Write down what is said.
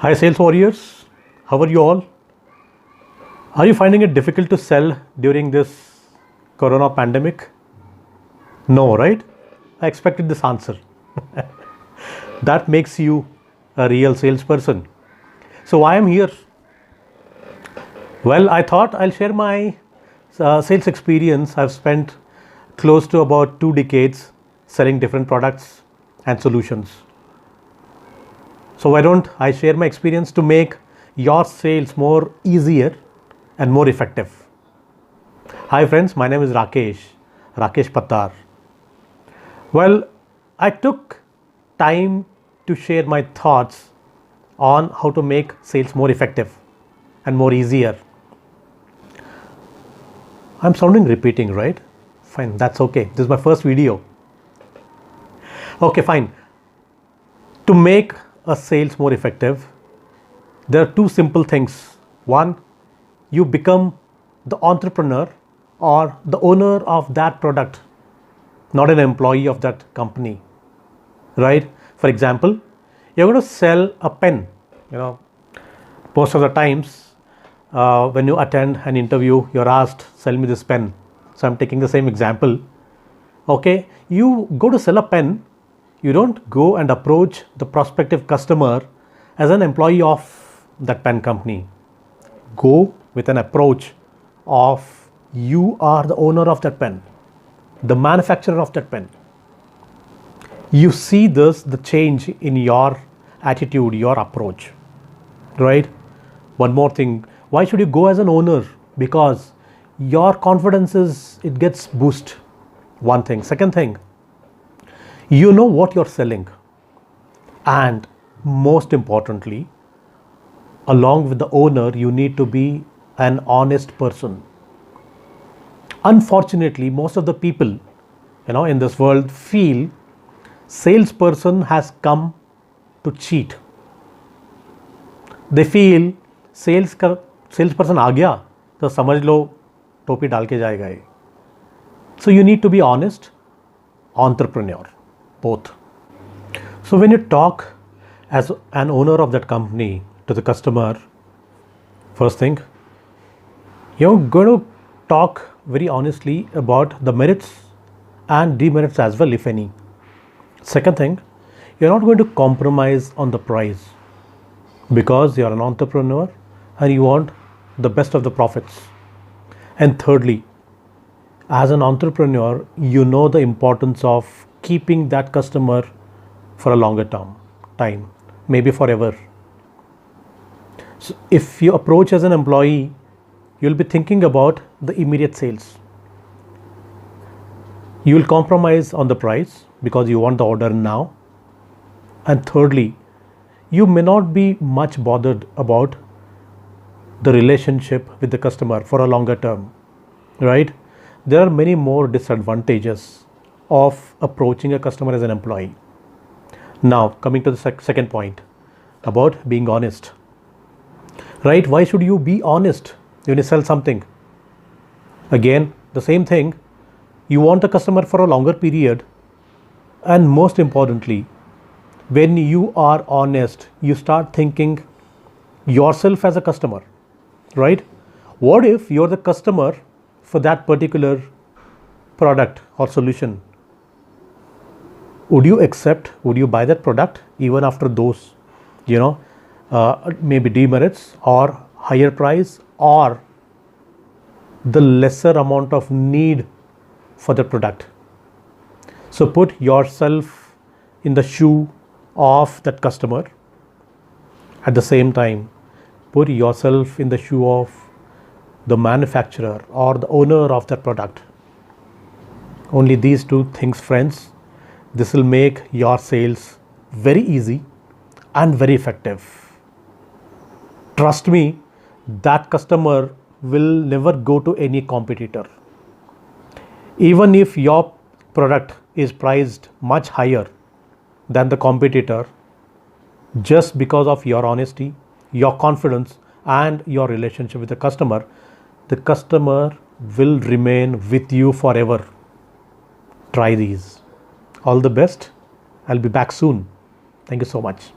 Hi, sales warriors. How are you all? Are you finding it difficult to sell during this corona pandemic? No, right? I expected this answer. That makes you a real salesperson. So, why I'm here? Well, I thought I'll share my sales experience. I've spent close to about 2 decades selling different products and solutions. So why don't I share my experience to make your sales more easier and more effective. Hi friends, my name is Rakesh Pattar. Well, I took time to share my thoughts on how to make sales more effective and more easier. I'm sounding repeating, right? Fine, that's okay. This is my first video. Okay, fine. To make a sales more effective, there are two simple things. One, you become the entrepreneur or the owner of that product, not an employee of that company, right? For example, you're going to sell a pen. Most of the times when you attend an interview, you're asked, sell me this pen. So I'm taking the same example. Okay, you go to sell a pen. You don't go and approach the prospective customer as an employee of that pen company. Go with an approach of you are the owner of that pen, the manufacturer of that pen. You see the change in your attitude, your approach, right? One more thing, why should you go as an owner? Because your confidence it gets boost. One thing. Second thing, you know what you're selling, and most importantly, along with the owner, you need to be an honest person. Unfortunately, most of the people in this world feel salesperson has come to cheat. They feel salesperson आ गया तो समझ लो टोपी डाल के जाएगा ये. So you need to be honest, entrepreneur, both. So when you talk as an owner of that company to the customer, first thing, you're going to talk very honestly about the merits and demerits as well, if any. Second thing, you're not going to compromise on the price because you're an entrepreneur and you want the best of the profits. And thirdly, as an entrepreneur, you know the importance of keeping that customer for a longer time, maybe forever. So if you approach as an employee, you'll be thinking about the immediate sales. You will compromise on the price because you want the order now. And thirdly, you may not be much bothered about the relationship with the customer for a longer term, right? There are many more disadvantages of approaching a customer as an employee. Now, coming to the second point about being honest, right? Why should you be honest when you sell something? Again, the same thing. You want a customer for a longer period, and most importantly, when you are honest, you start thinking yourself as a customer, right? What if you're the customer for that particular product or solution? Would you buy that product even after those, maybe demerits or higher price or the lesser amount of need for the product? So put yourself in the shoe of that customer. At the same time, put yourself in the shoe of the manufacturer or the owner of that product. Only these two things, friends, this will make your sales very easy and very effective. Trust me, that customer will never go to any competitor. Even if your product is priced much higher than the competitor, just because of your honesty, your confidence, and your relationship with the customer will remain with you forever. Try these. All the best. I'll be back soon. Thank you so much.